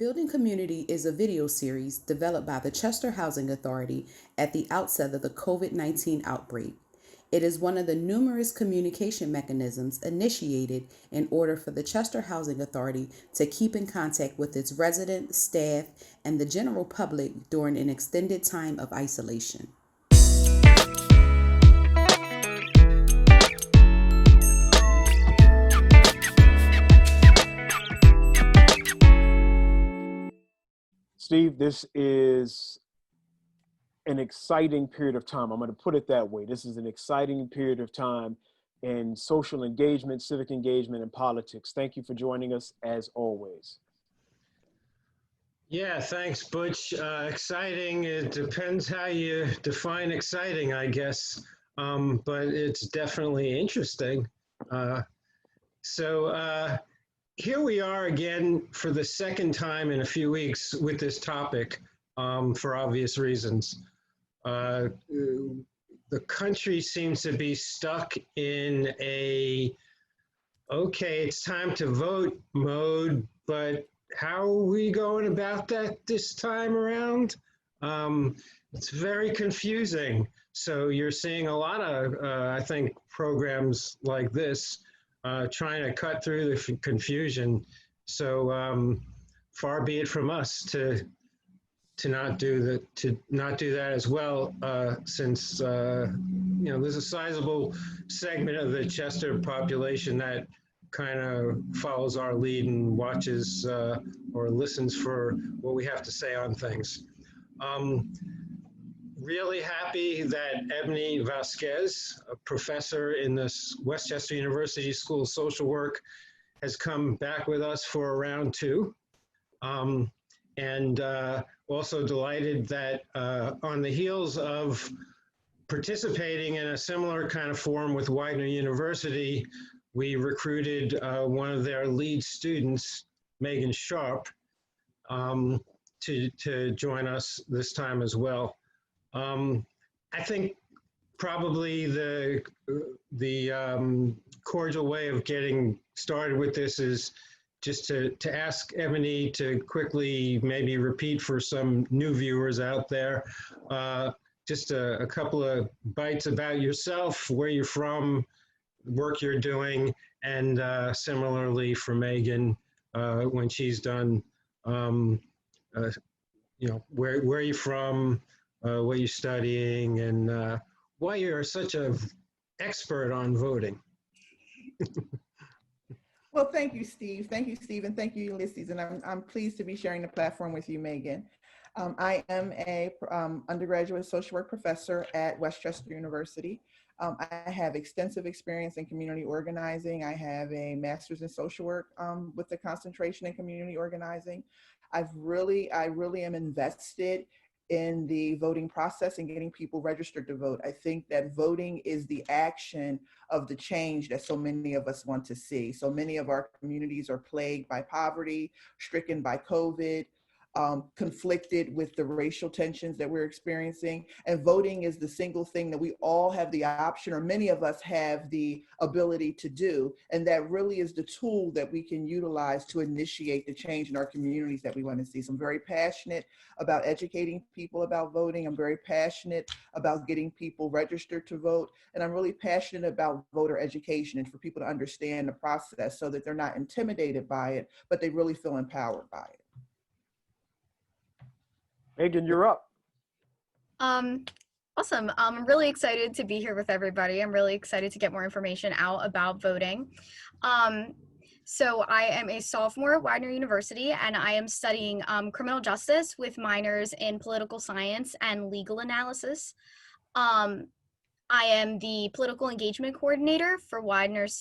Building Community is a video series developed by the Chester Housing Authority at the outset of the COVID-19 outbreak. It is one of the numerous communication mechanisms initiated in order for the Chester Housing Authority to keep in contact with its residents, staff, and the general public during an extended time of isolation. Steve, this is an exciting period of time. I'm going to put it that way. This is an exciting period of time in social engagement, civic engagement, and politics. Thank you for joining us as always. Yeah, thanks, Butch. Exciting, it depends how you define exciting, I guess, but it's definitely interesting. So here we are again for the second time in a few weeks with this topic for obvious reasons. The country seems to be stuck in okay, it's time to vote mode, but how are we going about that this time around? It's very confusing. So you're seeing a lot of, I think, programs like this trying to cut through the confusion. So far be it from us to not do that as well, since there's a sizable segment of the Chester population that kind of follows our lead and watches or listens for what we have to say on things. Really happy that Ebonnie Vasquez, a professor in the Westchester University School of Social Work, has come back with us for round two. And also delighted that on the heels of participating in a similar kind of forum with Widener University, we recruited one of their lead students, Megan Sharp, to join us this time as well. I think probably the cordial way of getting started with this is just to ask Ebonnie to quickly maybe repeat for some new viewers out there, just a couple of bites about yourself, where you're from, work you're doing, and similarly for Megan, when she's done, where you're from, what you're studying, and why you're such an expert on voting. Well, thank you, Steve. Thank you, Steve, and thank you, Ulysses. And I'm pleased to be sharing the platform with you, Megan. I am a undergraduate social work professor at Westchester University. I have extensive experience in community organizing. I have a master's in social work with a concentration in community organizing. I really am invested in the voting process and getting people registered to vote. I think that voting is the action of the change that so many of us want to see. So many of our communities are plagued by poverty, stricken by COVID, conflicted with the racial tensions that we're experiencing. And voting is the single thing that we all have the option, or many of us have the ability to do. And that really is the tool that we can utilize to initiate the change in our communities that we want to see. So I'm very passionate about educating people about voting. I'm very passionate about getting people registered to vote. And I'm really passionate about voter education and for people to understand the process so that they're not intimidated by it, but they really feel empowered by it. Megan, you're up. Awesome. I'm really excited to be here with everybody. I'm really excited to get more information out about voting. So I am a sophomore at Widener University, and I am studying criminal justice with minors in political science and legal analysis. I am the political engagement coordinator for Widener's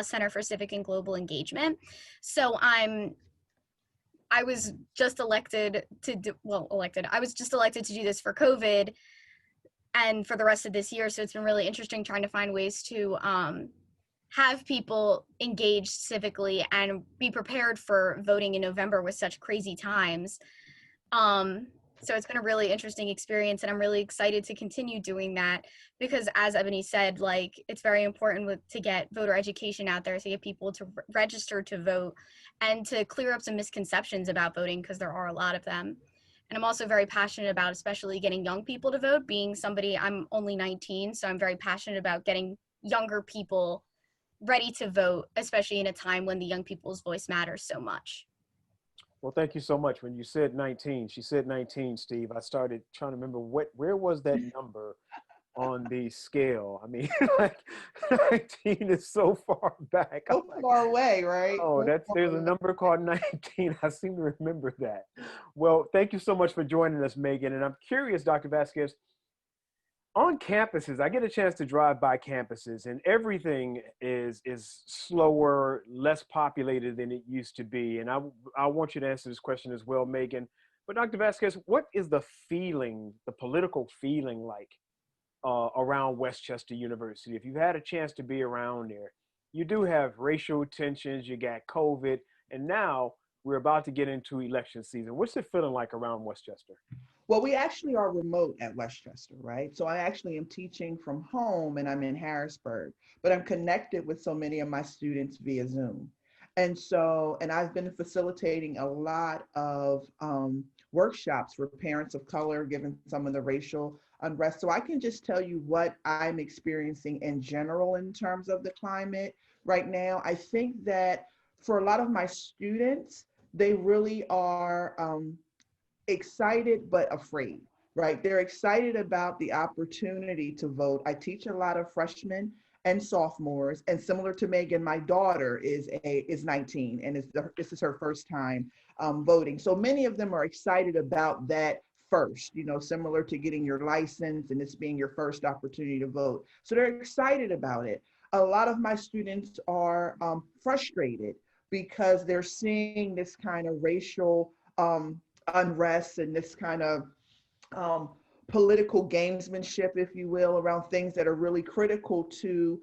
Center for Civic and Global Engagement. So I was just elected to do this for COVID and for the rest of this year. So it's been really interesting trying to find ways to have people engage civically and be prepared for voting in November with such crazy times. So it's been a really interesting experience, and I'm really excited to continue doing that because, as Ebony said, like it's very important to get voter education out there, to get people to register to vote, and to clear up some misconceptions about voting because there are a lot of them. And I'm also very passionate about, especially getting young people to vote. Being somebody, I'm only 19, so I'm very passionate about getting younger people ready to vote, especially in a time when the young people's voice matters so much. Well, thank you so much. When you said 19, she said 19, Steve, I started trying to remember where was that number on the scale? I mean, like 19 is so far back. I'm So like, far away, right? oh, So far there's a away. number called 19. I seem to remember that. Well, thank you so much for joining us, Megan. And I'm curious, Dr. Vasquez, on campuses, I get a chance to drive by campuses, and everything is slower, less populated than it used to be. And I want you to answer this question as well, Megan. But Dr. Vasquez, what is the feeling, the political feeling like around Westchester University? If you've had a chance to be around there, you do have racial tensions, you got COVID, and now we're about to get into election season. What's it feeling like around Westchester? Well, we actually are remote at Westchester, right? So I actually am teaching from home and I'm in Harrisburg, but I'm connected with so many of my students via Zoom. And I've been facilitating a lot of workshops for parents of color, given some of the racial unrest. So I can just tell you what I'm experiencing in general in terms of the climate right now. I think that for a lot of my students, they really are excited but afraid, right? They're excited about the opportunity to vote. I teach a lot of freshmen and sophomores, and similar to Megan, my daughter is 19 and this is her first time voting. So many of them are excited about that first, you know, similar to getting your license and this being your first opportunity to vote. So they're excited about it. A lot of my students are frustrated because they're seeing this kind of racial unrest and this kind of um, political gamesmanship, if you will, around things that are really critical to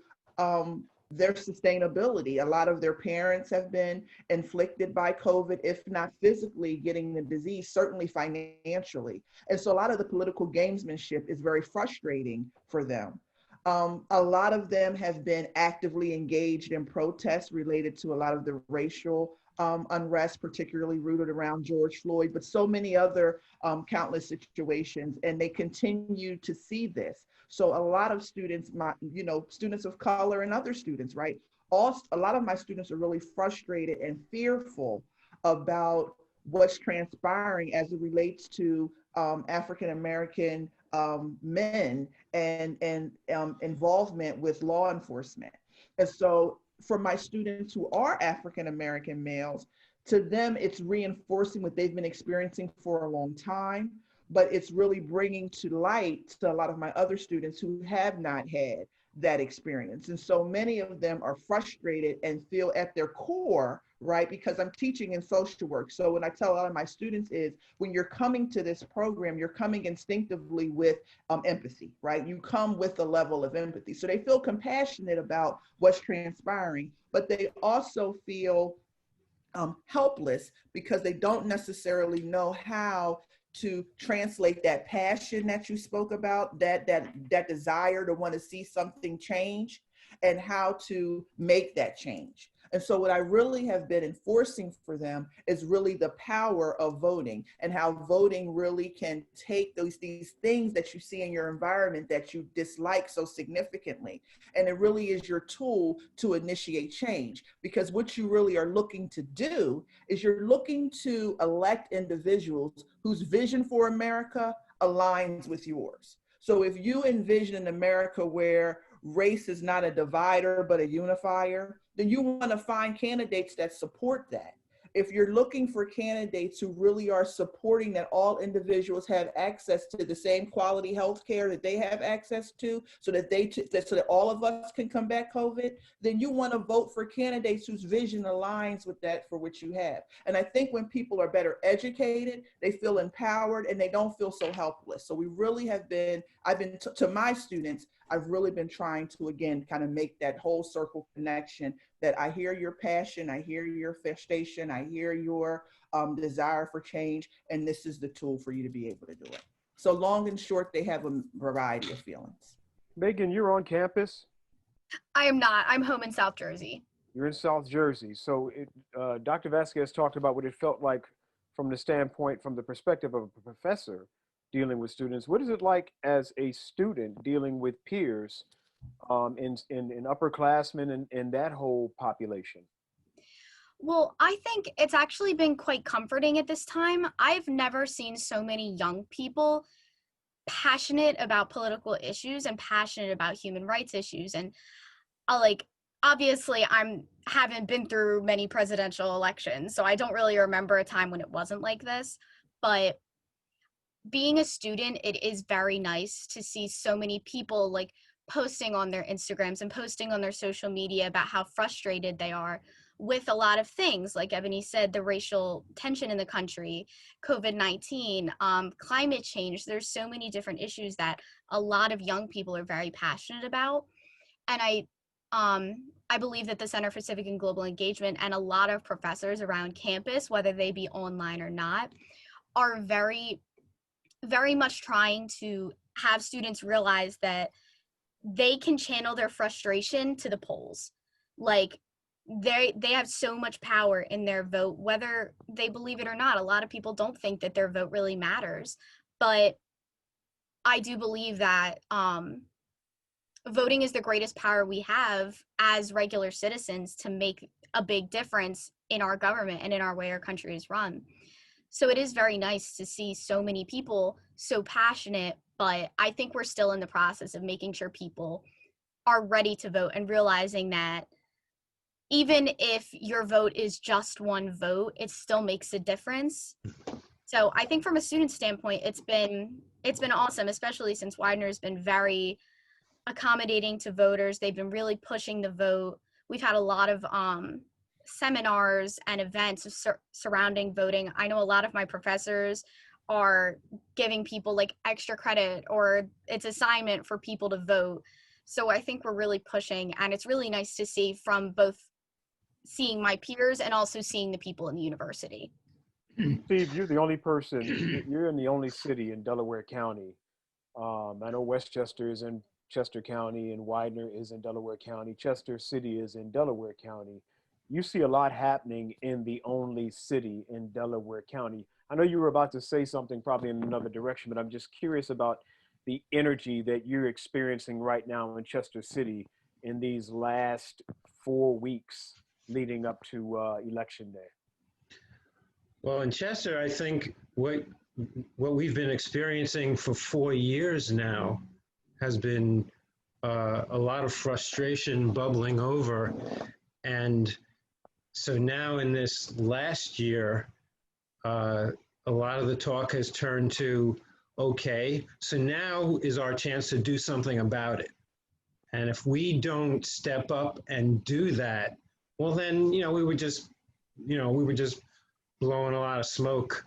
their sustainability. A lot of their parents have been inflicted by COVID, if not physically getting the disease, certainly financially. And so a lot of the political gamesmanship is very frustrating for them. A lot of them have been actively engaged in protests related to a lot of the racial unrest, particularly rooted around George Floyd, but so many other countless situations, and they continue to see this. So a lot of students, students of color and other students, right? A lot of my students are really frustrated and fearful about what's transpiring as it relates to African American men and involvement with law enforcement. And so for my students who are African American males, to them, it's reinforcing what they've been experiencing for a long time, but it's really bringing to light to a lot of my other students who have not had that experience. And so many of them are frustrated and feel at their core, right? Because I'm teaching in social work. So what I tell a lot of my students is when you're coming to this program, you're coming instinctively with empathy, right? You come with a level of empathy. So they feel compassionate about what's transpiring, but they also feel helpless because they don't necessarily know how to translate that passion that you spoke about, that desire to want to see something change, and how to make that change. And so what I really have been enforcing for them is really the power of voting, and how voting really can take these things that you see in your environment that you dislike so significantly. And it really is your tool to initiate change, because what you really are looking to do is you're looking to elect individuals whose vision for America aligns with yours. So if you envision an America where race is not a divider, but a unifier, then you want to find candidates that support that. If you're looking for candidates who really are supporting that all individuals have access to the same quality health care that they have access to, so that all of us can combat COVID, then you want to vote for candidates whose vision aligns with that for which you have. And I think when people are better educated, they feel empowered and they don't feel so helpless. So we really have been, to my students, I've really been trying to, again, kind of make that whole circle connection, that I hear your passion, I hear your frustration, I hear your desire for change, and this is the tool for you to be able to do it. So long and short, they have a variety of feelings. Megan, you're on campus. I am not. I'm home in South Jersey. You're in South Jersey. So Dr. Vasquez talked about what it felt like from the standpoint, from the perspective of a professor dealing with students. What is it like as a student dealing with peers in upperclassmen and that whole population? Well, I think it's actually been quite comforting at this time. I've never seen so many young people passionate about political issues and passionate about human rights issues. And like, obviously haven't been through many presidential elections, so I don't really remember a time when it wasn't like this. But being a student, it is very nice to see so many people like posting on their Instagrams and posting on their social media about how frustrated they are with a lot of things. Like Ebonnie said, the racial tension in the country, COVID-19, climate change. There's so many different issues that a lot of young people are very passionate about. And I believe that the Center for Civic and Global Engagement and a lot of professors around campus, whether they be online or not, are very, very much trying to have students realize that they can channel their frustration to the polls. Like, they have so much power in their vote, whether they believe it or not. A lot of people don't think that their vote really matters, but I do believe that voting is the greatest power we have as regular citizens to make a big difference in our government and in our way our country is run. So it is very nice to see so many people so passionate, but I think we're still in the process of making sure people are ready to vote and realizing that even if your vote is just one vote, it still makes a difference. So I think from a student standpoint, it's been awesome, especially since Widener has been very accommodating to voters. They've been really pushing the vote. We've had a lot of seminars and events surrounding voting. I know a lot of my professors are giving people like extra credit or it's assignment for people to vote. So I think we're really pushing, and it's really nice to see from both seeing my peers and also seeing the people in the university. Steve, you're the only person, you're in the only city in Delaware County. I know Westchester is in Chester County and Widener is in Delaware County. Chester City is in Delaware County. You see a lot happening in the only city in Delaware County. I know you were about to say something probably in another direction, but I'm just curious about the energy that you're experiencing right now in Chester City in these last 4 weeks leading up to Election Day. Well, in Chester, I think what we've been experiencing for 4 years now has been a lot of frustration bubbling over. And so now in this last year, a lot of the talk has turned to, okay, so now is our chance to do something about it. And if we don't step up and do that, well then, we were just blowing a lot of smoke